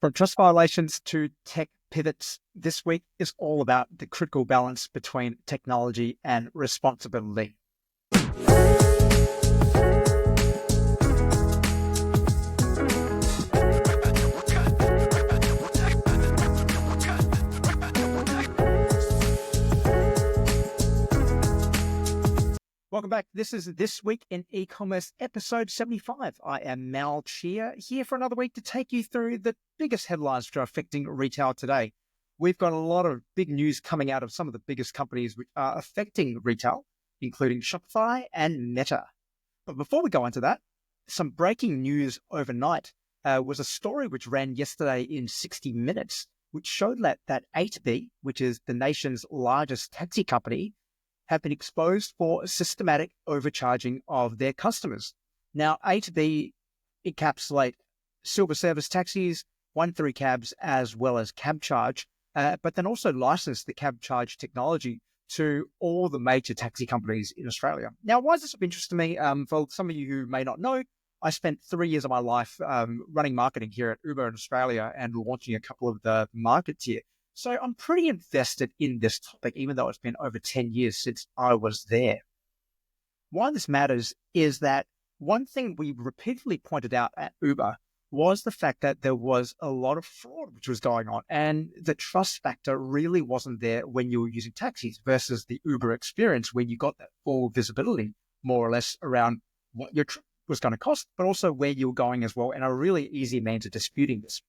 From trust violations to tech pivots, this week is all about the critical balance between technology and responsibility. Welcome back. This is This Week in E-commerce, episode 75. I am Mal Chia, here for another week to take you through the biggest headlines which are affecting retail today. We've got a lot of big news coming out of some of the biggest companies which are affecting retail, including Shopify and Meta. But before we go into that, some breaking news overnight was a story which ran yesterday in 60 Minutes, which showed that A2B, which is the nation's largest taxi company, have been exposed for systematic overcharging of their customers. Now, A2B encapsulate silver service taxis, 1-3 cabs, as well as cab charge, but then also license the cab charge technology to all the major taxi companies in Australia. Now, why is this of interest to me? For some of you who may not know, I spent 3 years of my life running marketing here at Uber in Australia and launching a couple of the markets here. So I'm pretty invested in this topic, even though it's been over 10 years since I was there. Why this matters is that one thing we repeatedly pointed out at Uber was the fact that there was a lot of fraud which was going on, and the trust factor really wasn't there when you were using taxis versus the Uber experience, where you got that full visibility, more or less, around what your trip was going to cost, but also where you were going as well, and a really easy means of disputing this.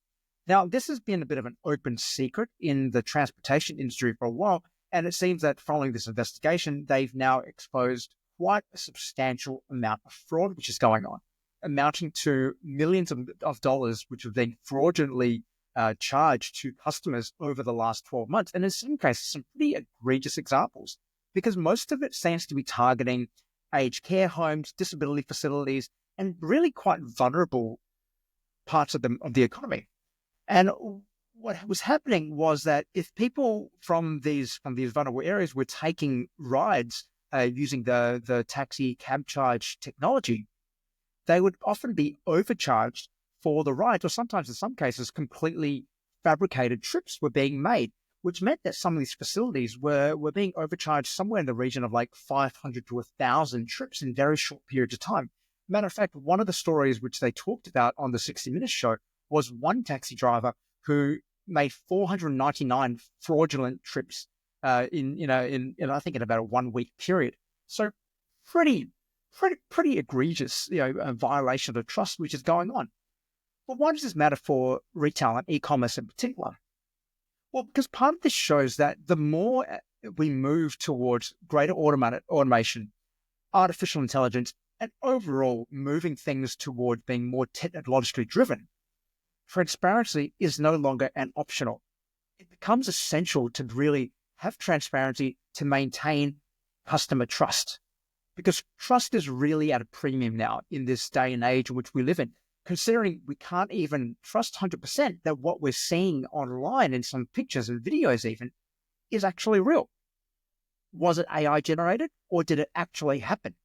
Now, this has been a bit of an open secret in the transportation industry for a while, and it seems that following this investigation, they've now exposed quite a substantial amount of fraud which is going on, amounting to millions of dollars which have been fraudulently charged to customers over the last 12 months. And in some cases, some pretty egregious examples, because most of it seems to be targeting aged care homes, disability facilities, and really quite vulnerable parts of the economy. And what was happening was that if people from these vulnerable areas were taking rides using the taxi cab charge technology, they would often be overcharged for the rides, or sometimes in some cases completely fabricated trips were being made, which meant that some of these facilities were being overcharged somewhere in the region of like 500 to 1,000 trips in very short periods of time. Matter of fact, one of the stories which they talked about on the 60 Minutes show was one taxi driver who made 499 fraudulent trips in I think in about a 1 week period. So pretty egregious, a violation of trust which is going on. But why does this matter for retail and e-commerce in particular? Well, because part of this shows that the more we move towards greater automation, artificial intelligence, and overall moving things toward being more technologically driven, transparency is no longer an optional. It becomes essential to really have transparency to maintain customer trust, because trust is really at a premium now in this day and age in which we live in, considering we can't even trust 100% that what we're seeing online in some pictures and videos even is actually real. Was it AI generated, or did it actually happen?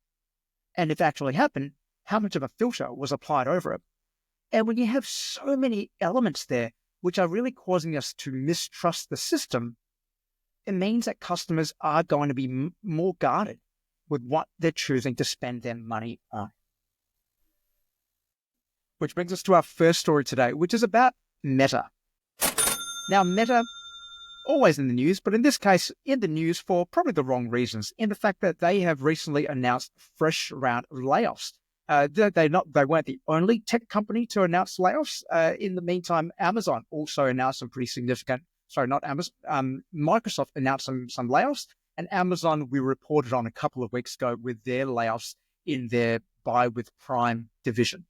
And if it actually happened, how much of a filter was applied over it? And when you have so many elements there which are really causing us to mistrust the system, it means that customers are going to be more guarded with what they're choosing to spend their money on. Which brings us to our first story today, which is about Meta. Now, Meta, always in the news, but in this case, in the news for probably the wrong reasons, in the fact that they have recently announced a fresh round of layoffs. They weren't the only tech company to announce layoffs. In the meantime, Amazon also announced some pretty significant, Microsoft announced some layoffs, and Amazon, we reported on a couple of weeks ago with their layoffs in their Buy with Prime division.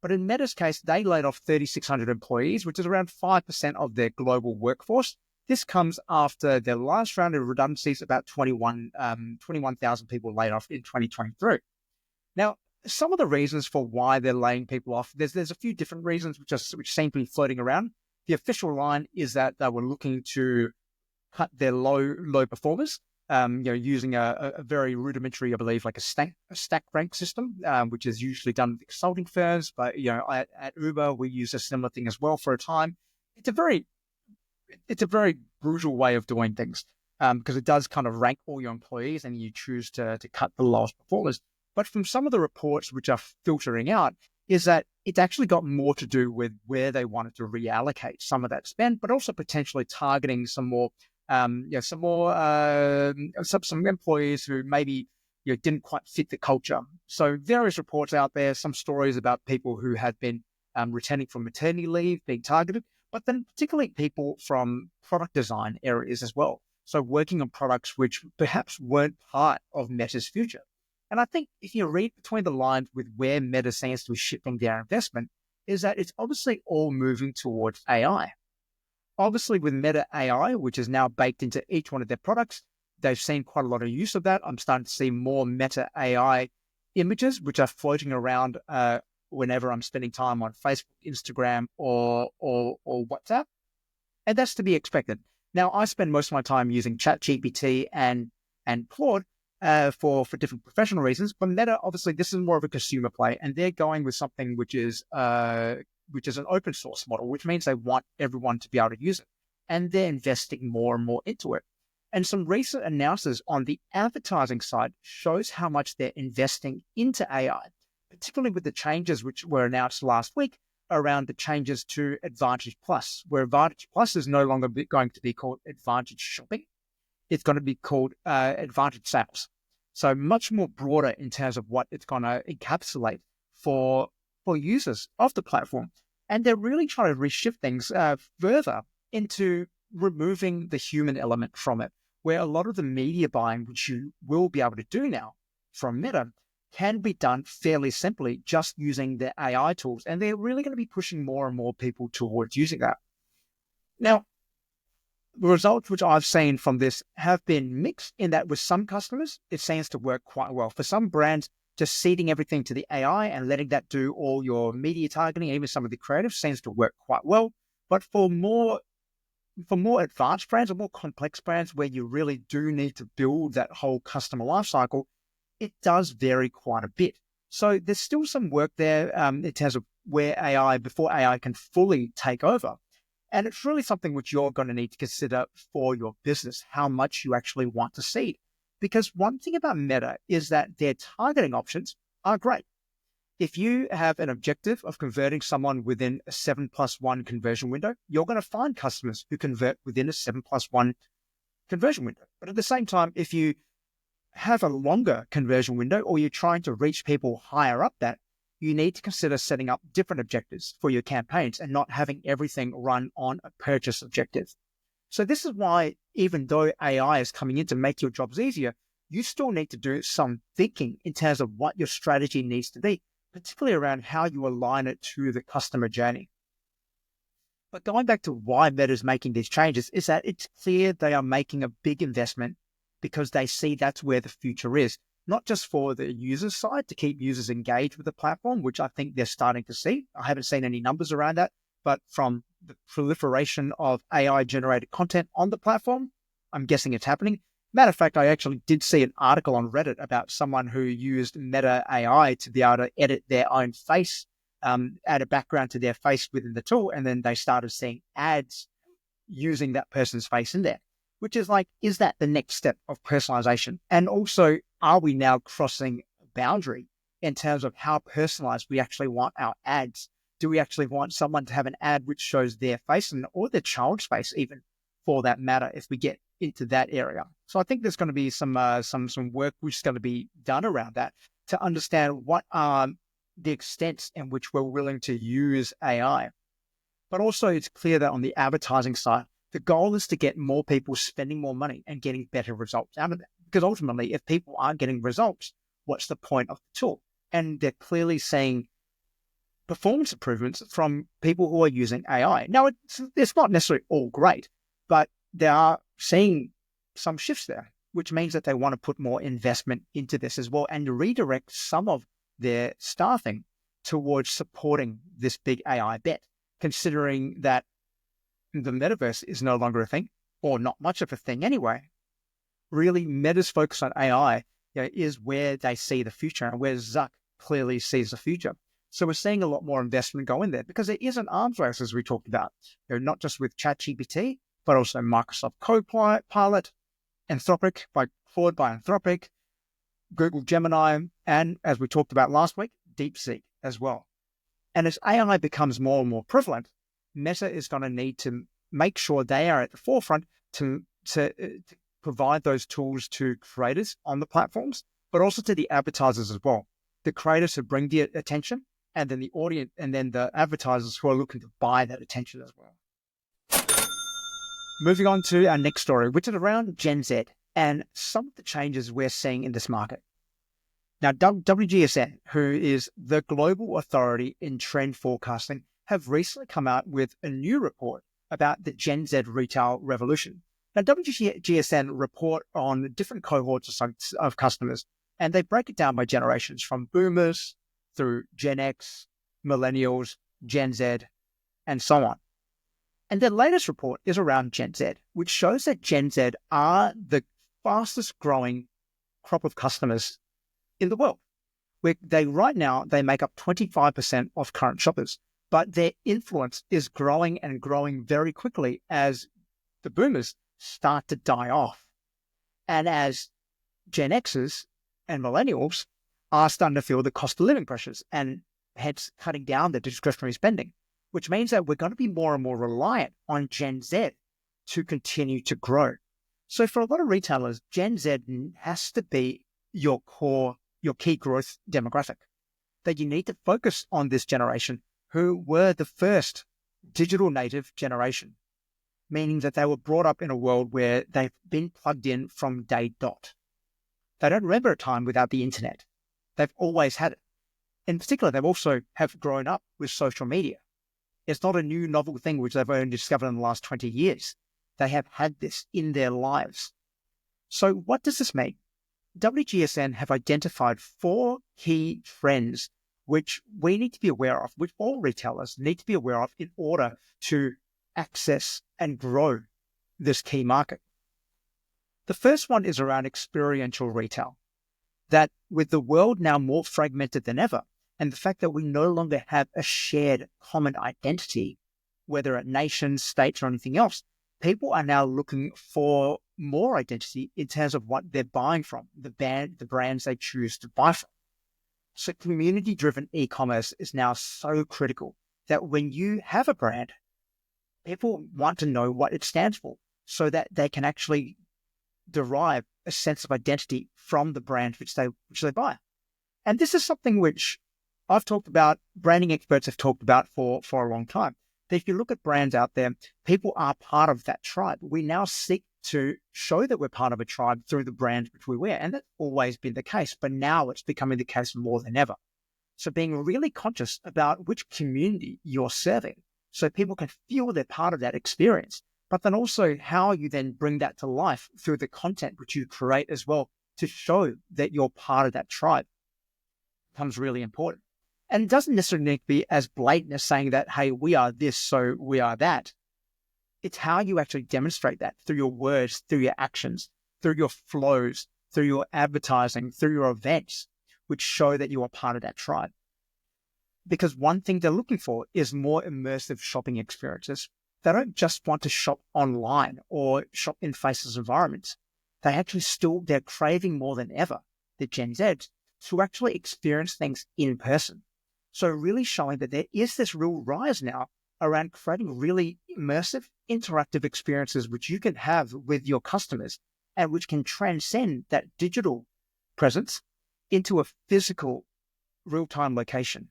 But in Meta's case, they laid off 3,600 employees, which is around 5% of their global workforce. This comes after their last round of redundancies, about 21,000 people laid off in 2023. Now, some of the reasons for why they're laying people off, there's a few different reasons which seem to be floating around. The official line is that they were looking to cut their low performers. using a very rudimentary, I believe, like a stack rank system, which is usually done with consulting firms. But at Uber, we use a similar thing as well for a time. It's a very brutal way of doing things, because it does kind of rank all your employees, and you choose to cut the lowest performers. But from some of the reports which are filtering out, is that it's actually got more to do with where they wanted to reallocate some of that spend, but also potentially targeting some employees who maybe didn't quite fit the culture. So various reports out there, some stories about people who had been returning from maternity leave being targeted, but then particularly people from product design areas as well. So working on products which perhaps weren't part of Meta's future. And I think if you read between the lines with where Meta seems to be shifting their investment, is that it's obviously all moving towards AI. Obviously, with Meta AI, which is now baked into each one of their products, they've seen quite a lot of use of that. I'm starting to see more Meta AI images, which are floating around whenever I'm spending time on Facebook, Instagram, or WhatsApp. And that's to be expected. Now, I spend most of my time using ChatGPT and Claude for different professional reasons. But Meta, obviously, this is more of a consumer play, and they're going with something which is an open source model, which means they want everyone to be able to use it. And they're investing more and more into it. And some recent announcements on the advertising side shows how much they're investing into AI, particularly with the changes which were announced last week around the changes to Advantage Plus, where Advantage Plus is no longer going to be called Advantage Shopping. It's going to be called Advantage Sales. So much more broader in terms of what it's going to encapsulate for users of the platform. And they're really trying to reshift things further into removing the human element from it, where a lot of the media buying, which you will be able to do now from Meta, can be done fairly simply just using the AI tools. And they're really going to be pushing more and more people towards using that. Now, the results which I've seen from this have been mixed in that with some customers, it seems to work quite well. For some brands, just seeding everything to the AI and letting that do all your media targeting, even some of the creative, seems to work quite well. But for more advanced brands or more complex brands where you really do need to build that whole customer lifecycle, it does vary quite a bit. So there's still some work there in terms of before AI can fully take over. And it's really something which you're going to need to consider for your business, how much you actually want to seed. Because one thing about Meta is that their targeting options are great. If you have an objective of converting someone within a 7+1 conversion window, you're going to find customers who convert within a 7+1 conversion window. But at the same time, if you have a longer conversion window or you're trying to reach people higher up that, you need to consider setting up different objectives for your campaigns and not having everything run on a purchase objective. So this is why, even though AI is coming in to make your jobs easier, you still need to do some thinking in terms of what your strategy needs to be, particularly around how you align it to the customer journey. But going back to why Meta is making these changes is that it's clear they are making a big investment because they see that's where the future is, not just for the user side to keep users engaged with the platform, which I think they're starting to see. I haven't seen any numbers around that, but from the proliferation of AI-generated content on the platform, I'm guessing it's happening. Matter of fact, I actually did see an article on Reddit about someone who used Meta AI to be able to edit their own face, add a background to their face within the tool, and then they started seeing ads using that person's face in there, which is like, is that the next step of personalization? And also, are we now crossing a boundary in terms of how personalized we actually want our ads? Do we actually want someone to have an ad which shows their face or their child's face, even for that matter, if we get into that area? So I think there's going to be some work which is going to be done around that to understand what are the extents in which we're willing to use AI. But also, it's clear that on the advertising side, the goal is to get more people spending more money and getting better results out of that. Because ultimately, if people aren't getting results, what's the point of the tool? And they're clearly seeing performance improvements from people who are using AI. Now, it's not necessarily all great, but they are seeing some shifts there, which means that they want to put more investment into this as well and redirect some of their staffing towards supporting this big AI bet, considering that the metaverse is no longer a thing, or not much of a thing anyway. really Meta's focus on AI is where they see the future and where Zuck clearly sees the future. So we're seeing a lot more investment go in there because it is an arms race, as we talked about, not just with ChatGPT, but also Microsoft Copilot, Anthropic by Claude by Anthropic, Google Gemini, and as we talked about last week, DeepSeek as well. And as AI becomes more and more prevalent, Meta is going to need to make sure they are at the forefront to provide those tools to creators on the platforms, but also to the advertisers as well. The creators who bring the attention, and then the audience, and then the advertisers who are looking to buy that attention as well. Moving on to our next story, which is around Gen Z and some of the changes we're seeing in this market. Now, WGSN, who is the global authority in trend forecasting, have recently come out with a new report about the Gen Z retail revolution. Now, WGSN report on different cohorts of customers, and they break it down by generations from boomers through Gen X, millennials, Gen Z, and so on. And their latest report is around Gen Z, which shows that Gen Z are the fastest growing crop of customers in the world. Right now, they make up 25% of current shoppers, but their influence is growing and growing very quickly as the boomers start to die off. And as Gen Xers and millennials are starting to feel the cost of living pressures and hence cutting down their discretionary spending, which means that we're going to be more and more reliant on Gen Z to continue to grow. So for a lot of retailers, Gen Z has to be your key growth demographic, that you need to focus on this generation who were the first digital native generation, meaning that they were brought up in a world where they've been plugged in from day dot. They don't remember a time without the internet. They've always had it. In particular, they've also have grown up with social media. It's not a new novel thing which they've only discovered in the last 20 years. They have had this in their lives. So what does this mean? WGSN have identified 4 key trends which we need to be aware of, which all retailers need to be aware of in order to access and grow this key market. The first one is around experiential retail, that with the world now more fragmented than ever, and the fact that we no longer have a shared common identity, whether at nations, states, or anything else, people are now looking for more identity in terms of what they're buying from, the brands they choose to buy from. So community-driven e-commerce is now so critical that when you have a brand, people want to know what it stands for so that they can actually derive a sense of identity from the brand which they buy. And this is something which I've talked about, branding experts have talked about for a long time. That if you look at brands out there, people are part of that tribe. We now seek to show that we're part of a tribe through the brand which we wear. And that's always been the case, but now it's becoming the case more than ever. So being really conscious about which community you're serving so people can feel they're part of that experience, but then also how you then bring that to life through the content which you create as well to show that you're part of that tribe becomes really important. And it doesn't necessarily need to be as blatant as saying that, hey, we are this, so we are that. It's how you actually demonstrate that through your words, through your actions, through your flows, through your advertising, through your events, which show that you are part of that tribe. Because one thing they're looking for is more immersive shopping experiences. They don't just want to shop online or shop in faceless environments. They're craving more than ever, the Gen Z, to actually experience things in person. So really showing that there is this real rise now around creating really immersive, interactive experiences which you can have with your customers and which can transcend that digital presence into a physical real-time location.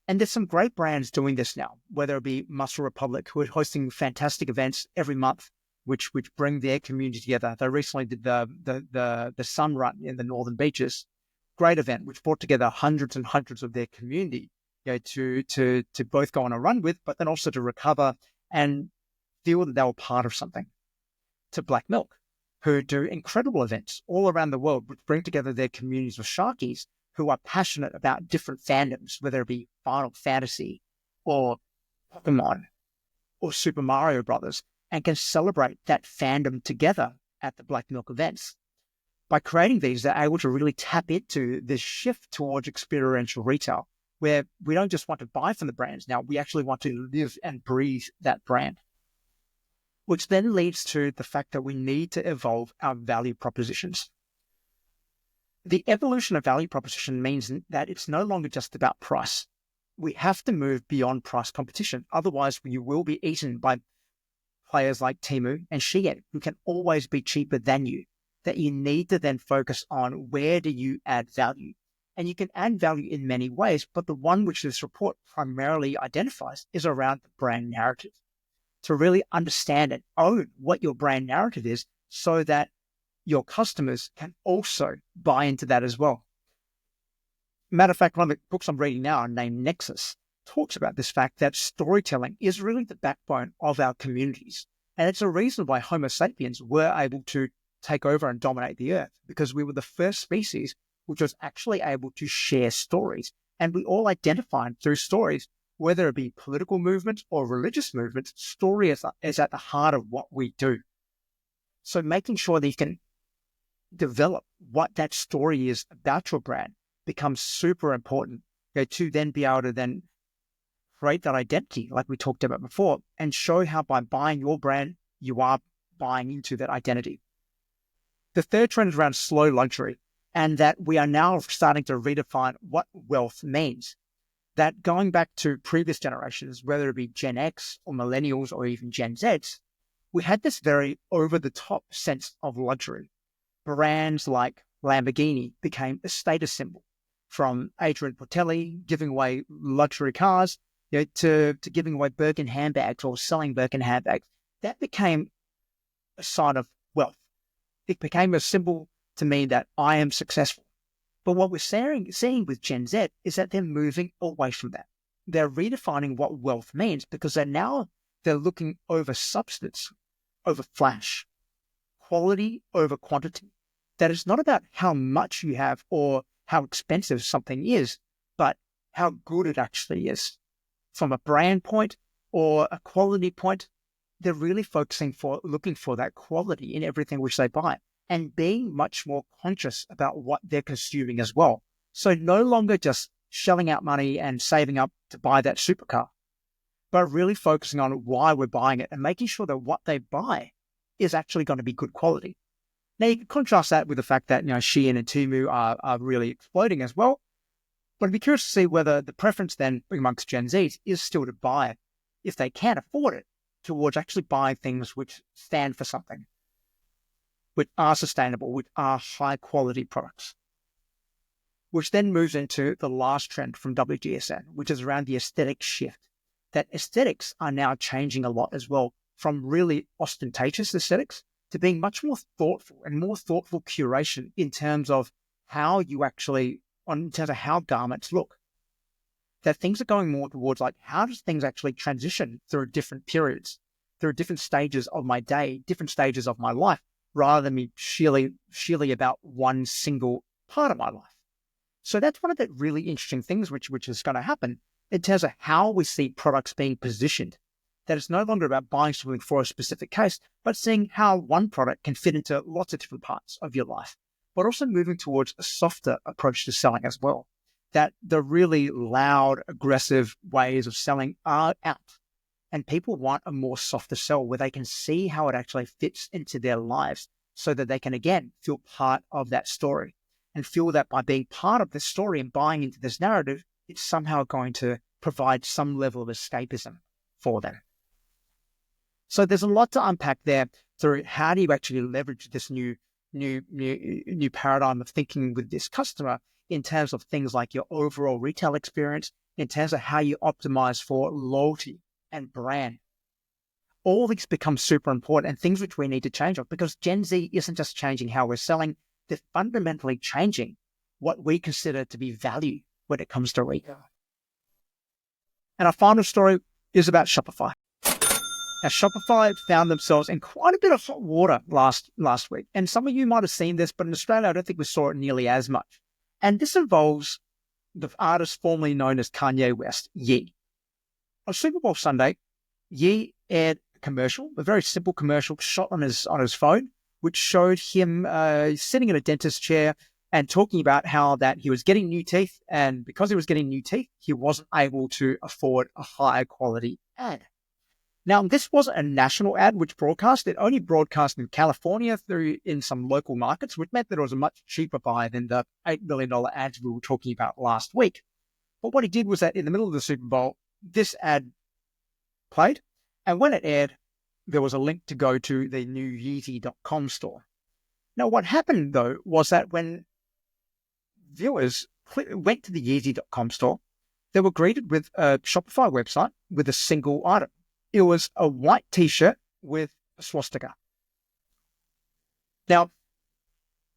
And there's some great brands doing this now, whether it be Muscle Republic, who are hosting fantastic events every month, which bring their community together. They recently did the Sun Run in the Northern Beaches. Great event, which brought together hundreds and hundreds of their community, to both go on a run with, but then also to recover and feel that they were part of something. To Black Milk, who do incredible events all around the world, which bring together their communities of Sharkies who are passionate about different fandoms, whether it be Final Fantasy or Pokemon or Super Mario Brothers, and can celebrate that fandom together at the Black Milk events. By creating these, they're able to really tap into this shift towards experiential retail, where we don't just want to buy from the brands now, we actually want to live and breathe that brand. Which then leads to the fact that we need to evolve our value propositions. The evolution of value proposition means that it's no longer just about price. We have to move beyond price competition. Otherwise, you will be eaten by players like Temu and Shein, who can always be cheaper than you. That you need to then focus on where do you add value. And you can add value in many ways, but the one which this report primarily identifies is around the brand narrative. To really understand and own what your brand narrative is so that your customers can also buy into that as well. Matter of fact, one of the books I'm reading now named Nexus talks about this fact that storytelling is really the backbone of our communities. And it's a reason why Homo sapiens were able to take over and dominate the earth, because we were the first species which was actually able to share stories. And we all identified through stories, whether it be political movements or religious movements, story is at the heart of what we do. So making sure that you can develop what that story is about your brand becomes super important, to then be able to then create that identity like we talked about before and show how by buying your brand, you are buying into that identity. The third trend is around slow luxury, and that we are now starting to redefine what wealth means. That going back to previous generations, whether it be Gen X or millennials or even Gen Zs, we had this very over-the-top sense of luxury. Brands like Lamborghini became a status symbol, from Adrian Portelli giving away luxury cars, to giving away Birkin handbags or selling Birkin handbags. That became a sign of wealth. It became a symbol to mean that I am successful. But what we're seeing with Gen Z is that they're moving away from that. They're redefining what wealth means, because they're looking over substance, over flash, quality over quantity. That it's not about how much you have or how expensive something is, but how good it actually is. From a brand point or a quality point, they're really looking for that quality in everything which they buy, and being much more conscious about what they're consuming as well. So no longer just shelling out money and saving up to buy that supercar, but really focusing on why we're buying it and making sure that what they buy is actually going to be good quality. Now, you can contrast that with the fact that Shein and Temu are really exploding as well. But I'd be curious to see whether the preference then amongst Gen Zs is still to buy, if they can afford it, towards actually buying things which stand for something, which are sustainable, which are high quality products. Which then moves into the last trend from WGSN, which is around the aesthetic shift. That aesthetics are now changing a lot as well, from really ostentatious aesthetics to being much more thoughtful and more thoughtful curation in terms of how garments look. That things are going more towards how does things actually transition through different periods, through different stages of my day, different stages of my life, rather than me sheerly about one single part of my life. So that's one of the really interesting things which is going to happen in terms of how we see products being positioned. That it's no longer about buying something for a specific case, but seeing how one product can fit into lots of different parts of your life, but also moving towards a softer approach to selling as well. That the really loud, aggressive ways of selling are out, and people want a more softer sell where they can see how it actually fits into their lives so that they can, again, feel part of that story and feel that by being part of this story and buying into this narrative, it's somehow going to provide some level of escapism for them. So there's a lot to unpack there through how do you actually leverage this new paradigm of thinking with this customer in terms of things like your overall retail experience, in terms of how you optimize for loyalty and brand. All these become super important and things which we need to change on, because Gen Z isn't just changing how we're selling, they're fundamentally changing what we consider to be value when it comes to retail. And our final story is about Shopify. Now, Shopify found themselves in quite a bit of hot water last week. And some of you might have seen this, but in Australia, I don't think we saw it nearly as much. And this involves the artist formerly known as Kanye West, Ye. On Super Bowl Sunday, Ye aired a commercial, a very simple commercial shot on his phone, which showed him sitting in a dentist chair and talking about how that he was getting new teeth, and because he was getting new teeth, he wasn't able to afford a higher quality ad. Now, this wasn't a national ad which broadcast. It only broadcast in California through in some local markets, which meant that it was a much cheaper buy than the $8 million ads we were talking about last week. But what he did was that in the middle of the Super Bowl, this ad played, and when it aired, there was a link to go to the new Yeezy.com store. Now, what happened, though, was that when viewers went to the Yeezy.com store, they were greeted with a Shopify website with a single item. It was a white t-shirt with a swastika. Now,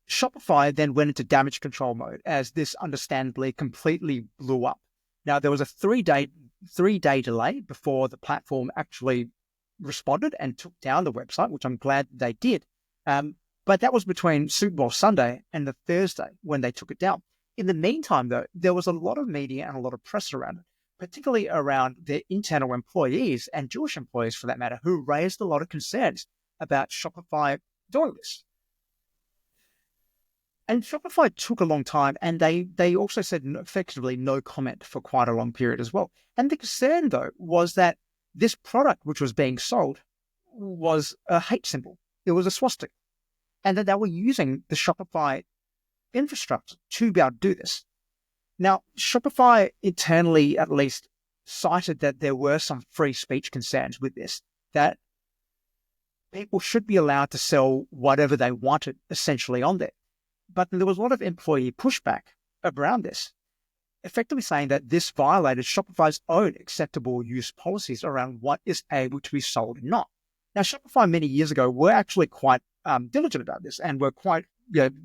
Shopify then went into damage control mode as this understandably completely blew up. Now, there was a three-day delay before the platform actually responded and took down the website, which I'm glad they did. But that was between Super Bowl Sunday and the Thursday when they took it down. In the meantime, though, there was a lot of media and a lot of press around it, particularly around their internal employees and Jewish employees, for that matter, who raised a lot of concerns about Shopify doing this. And Shopify took a long time, and they also said effectively no comment for quite a long period as well. And the concern, though, was that this product which was being sold was a hate symbol. It was a swastika. And that they were using the Shopify infrastructure to be able to do this. Now, Shopify internally, at least, cited that there were some free speech concerns with this, that people should be allowed to sell whatever they wanted, essentially, on there. But there was a lot of employee pushback around this, effectively saying that this violated Shopify's own acceptable use policies around what is able to be sold and not. Now, Shopify many years ago were actually quite diligent about this and were quite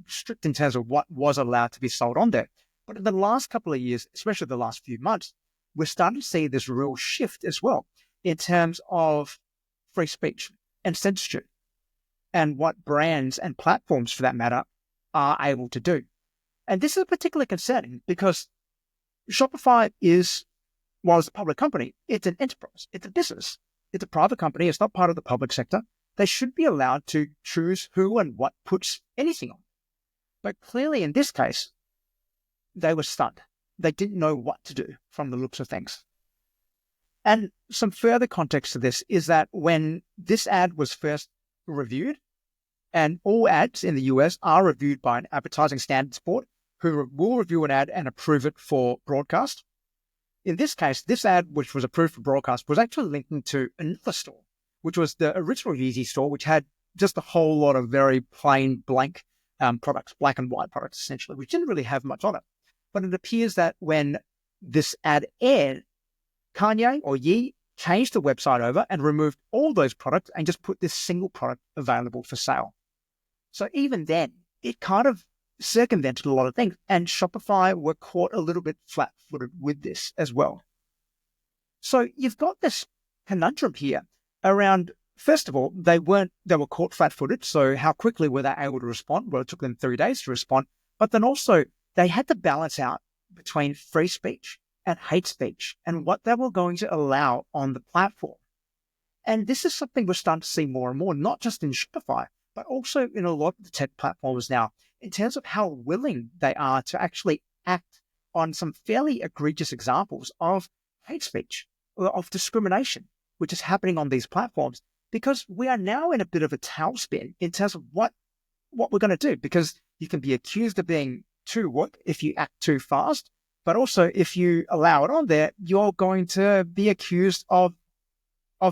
strict in terms of what was allowed to be sold on there. But in the last couple of years, especially the last few months, we're starting to see this real shift as well in terms of free speech and censorship and what brands and platforms, for that matter, are able to do. And this is particularly concerning because Shopify is, while it's a public company, it's an enterprise, it's a business, it's a private company, it's not part of the public sector. They should be allowed to choose who and what puts anything on. But clearly in this case, they were stunned. They didn't know what to do from the looks of things. And some further context to this is that when this ad was first reviewed, and all ads in the US are reviewed by an advertising standards board who will review an ad and approve it for broadcast. In this case, this ad, which was approved for broadcast, was actually linking to another store, which was the original Yeezy store, which had just a whole lot of very plain blank products, black and white products, essentially, which didn't really have much on it. But it appears that when this ad aired, Kanye or Ye changed the website over and removed all those products and just put this single product available for sale. So even then, it kind of circumvented a lot of things, and Shopify were caught a little bit flat-footed with this as well. So you've got this conundrum here around, first of all, they were caught flat-footed, so how quickly were they able to respond? Well, it took them 3 days to respond, but then also they had to balance out between free speech and hate speech and what they were going to allow on the platform. And this is something we're starting to see more and more, not just in Shopify, but also in a lot of the tech platforms now, in terms of how willing they are to actually act on some fairly egregious examples of hate speech or of discrimination, which is happening on these platforms, because we are now in a bit of a tailspin in terms of what we're going to do, because you can be accused of being too woke if you act too fast, but also if you allow it on there, you're going to be accused of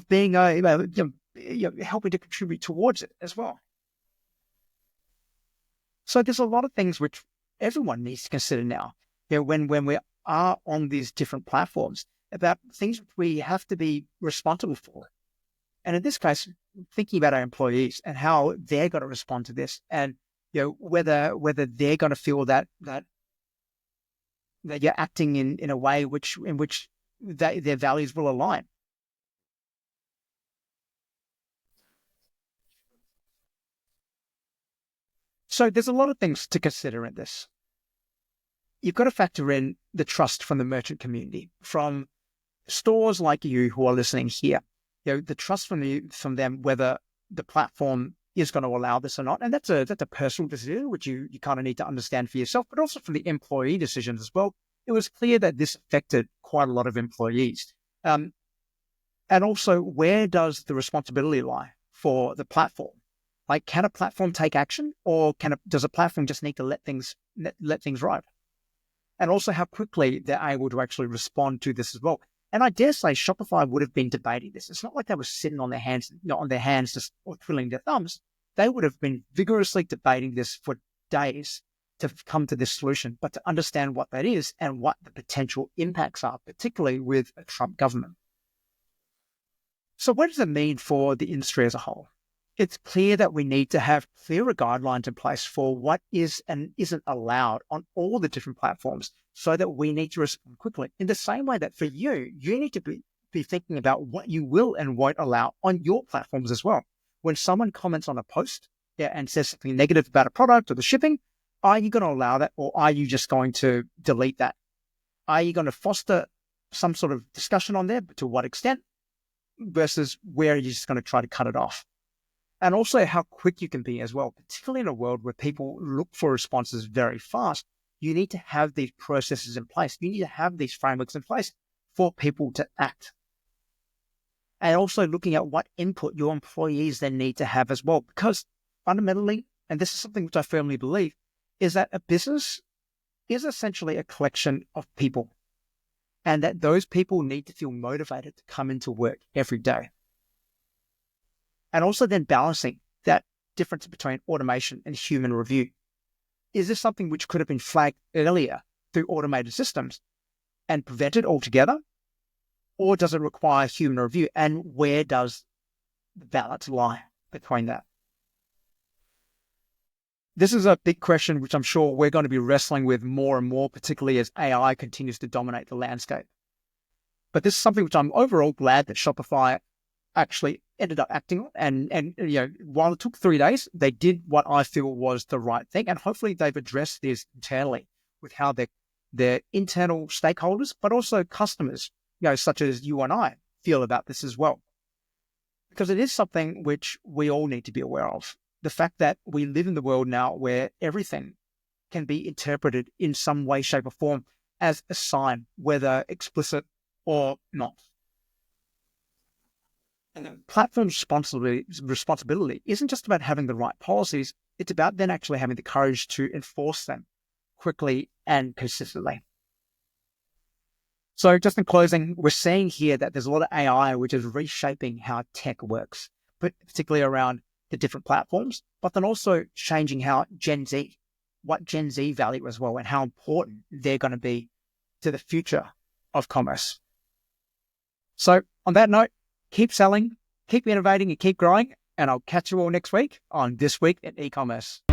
being helping to contribute towards it as well. So there's a lot of things which everyone needs to consider now, when we are on these different platforms, about things which we have to be responsible for. And in this case, thinking about our employees and how they're going to respond to this, and whether they're going to feel that you're acting in a way in which their values will align. So there's a lot of things to consider in this. You've got to factor in the trust from the merchant community, from stores like you who are listening here. The trust from them, whether the platform is going to allow this or not. And that's a personal decision, which you kind of need to understand for yourself, but also for the employee decisions as well. It was clear that this affected quite a lot of employees. And also, where does the responsibility lie for the platform? Like, can a platform take action, or does a platform just need to let things ride? And also how quickly they're able to actually respond to this as well. And I dare say Shopify would have been debating this. It's not like they were sitting on their hands, just or twiddling their thumbs. They would have been vigorously debating this for days to come to this solution, but to understand what that is and what the potential impacts are, particularly with a Trump government. So what does it mean for the industry as a whole? It's clear that we need to have clearer guidelines in place for what is and isn't allowed on all the different platforms, so that we need to respond quickly. In the same way that for you need to be thinking about what you will and won't allow on your platforms as well. When someone comments on a post and says something negative about a product or the shipping, are you going to allow that, or are you just going to delete that? Are you going to foster some sort of discussion on there, but to what extent, versus where you're just going to try to cut it off? And also how quick you can be as well, particularly in a world where people look for responses very fast. You need to have these processes in place. You need to have these frameworks in place for people to act. And also looking at what input your employees then need to have as well. Because fundamentally, and this is something which I firmly believe, is that a business is essentially a collection of people. And that those people need to feel motivated to come into work every day. And also then balancing that difference between automation and human review. Is this something which could have been flagged earlier through automated systems and prevented altogether? Or does it require human review? And where does the balance lie between that? This is a big question, which I'm sure we're going to be wrestling with more and more, particularly as AI continues to dominate the landscape. But this is something which I'm overall glad that Shopify actually ended up acting on. And while it took 3 days, they did what I feel was the right thing. And hopefully they've addressed this internally with how their internal stakeholders, but also customers, such as you and I, feel about this as well. Because it is something which we all need to be aware of. The fact that we live in the world now where everything can be interpreted in some way, shape, or form as a sign, whether explicit or not. And the platform's responsibility isn't just about having the right policies, it's about then actually having the courage to enforce them quickly and consistently. So just in closing, we're seeing here that there's a lot of AI which is reshaping how tech works, but particularly around the different platforms, but then also changing how what Gen Z value as well, and how important they're going to be to the future of commerce. So on that note, keep selling, keep innovating, and keep growing. And I'll catch you all next week on This Week in E-commerce.